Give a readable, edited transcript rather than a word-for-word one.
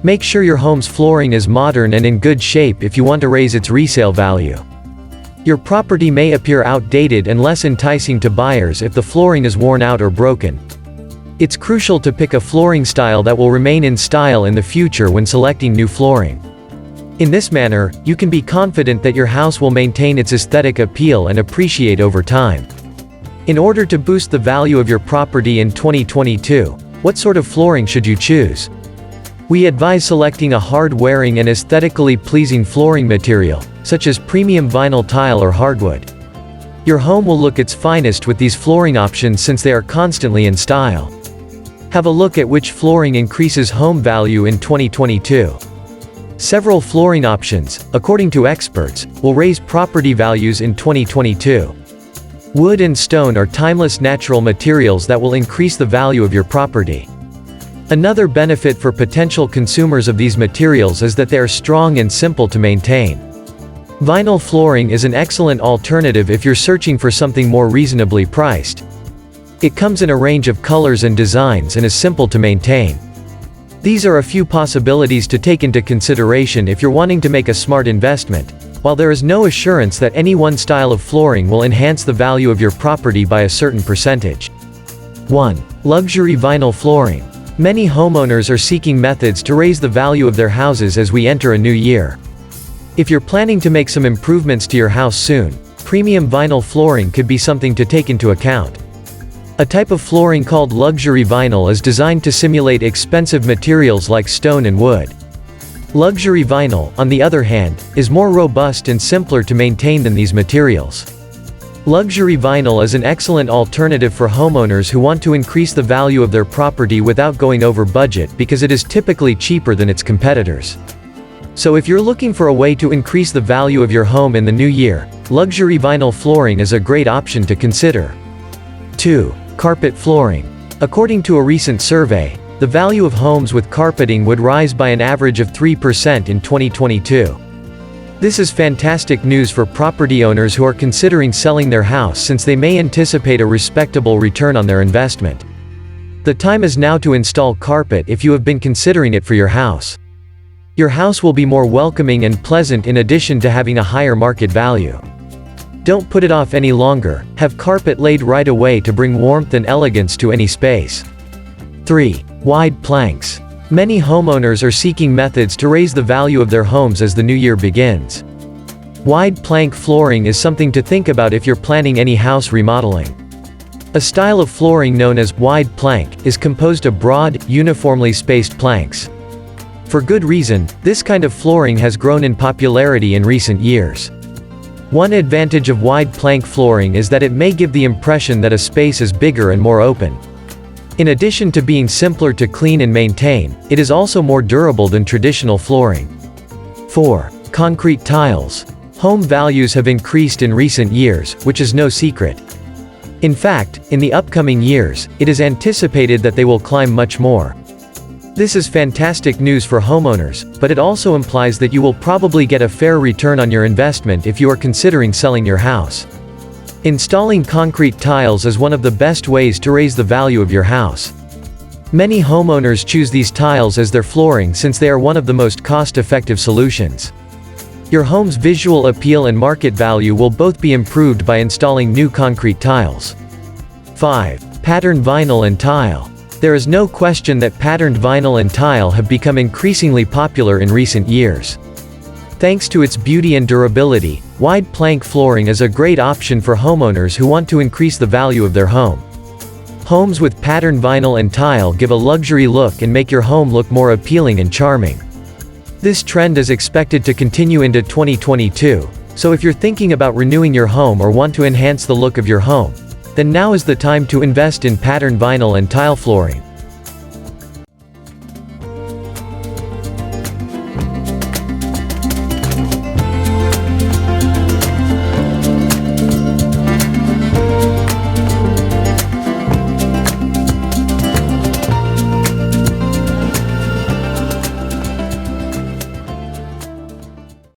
Make sure your home's flooring is modern and in good shape if you want to raise its resale value. Your property may appear outdated and less enticing to buyers if the flooring is worn out or broken. It's crucial to pick a flooring style that will remain in style in the future when selecting new flooring. In this manner, you can be confident that your house will maintain its aesthetic appeal and appreciate over time. In order to boost the value of your property in 2022, what sort of flooring should you choose? We advise selecting a hard-wearing and aesthetically pleasing flooring material, such as premium vinyl tile or hardwood. Your home will look its finest with these flooring options since they are constantly in style. Have a look at which flooring increases home value in 2022. Several flooring options, according to experts, will raise property values in 2022. Wood and stone are timeless natural materials that will increase the value of your property. Another benefit for potential consumers of these materials is that they are strong and simple to maintain. Vinyl flooring is an excellent alternative if you're searching for something more reasonably priced. It comes in a range of colors and designs and is simple to maintain. These are a few possibilities to take into consideration if you're wanting to make a smart investment, while there is no assurance that any one style of flooring will enhance the value of your property by a certain percentage. 1. Luxury vinyl flooring. Many homeowners are seeking methods to raise the value of their houses as we enter a new year. If you're planning to make some improvements to your house soon, premium vinyl flooring could be something to take into account. A type of flooring called luxury vinyl is designed to simulate expensive materials like stone and wood. Luxury vinyl, on the other hand, is more robust and simpler to maintain than these materials. Luxury vinyl is an excellent alternative for homeowners who want to increase the value of their property without going over budget because it is typically cheaper than its competitors. So if you're looking for a way to increase the value of your home in the new year, luxury vinyl flooring is a great option to consider. 2. Carpet flooring. According to a recent survey, the value of homes with carpeting would rise by an average of 3% in 2022. This is fantastic news for property owners who are considering selling their house since they may anticipate a respectable return on their investment. The time is now to install carpet if you have been considering it for your house. Your house will be more welcoming and pleasant in addition to having a higher market value. Don't put it off any longer, have carpet laid right away to bring warmth and elegance to any space. 3. Wide planks. Many homeowners are seeking methods to raise the value of their homes as the new year begins. Wide plank flooring is something to think about if you're planning any house remodeling. A style of flooring known as wide plank is composed of broad, uniformly spaced planks. For good reason, this kind of flooring has grown in popularity in recent years. One advantage of wide plank flooring is that it may give the impression that a space is bigger and more open. In addition to being simpler to clean and maintain, it is also more durable than traditional flooring. 4. Concrete tiles. Home values have increased in recent years, which is no secret. In fact, in the upcoming years, it is anticipated that they will climb much more. This is fantastic news for homeowners, but it also implies that you will probably get a fair return on your investment if you are considering selling your house. Installing concrete tiles is one of the best ways to raise the value of your house. Many homeowners choose these tiles as their flooring since they are one of the most cost-effective solutions. Your home's visual appeal and market value will both be improved by installing new concrete tiles. 5. Patterned vinyl and tile. There is no question that patterned vinyl and tile have become increasingly popular in recent years. Thanks to its beauty and durability, wide plank flooring is a great option for homeowners who want to increase the value of their home. Homes with patterned vinyl and tile give a luxury look and make your home look more appealing and charming. This trend is expected to continue into 2022, so if you're thinking about renewing your home or want to enhance the look of your home, then now is the time to invest in patterned vinyl and tile flooring.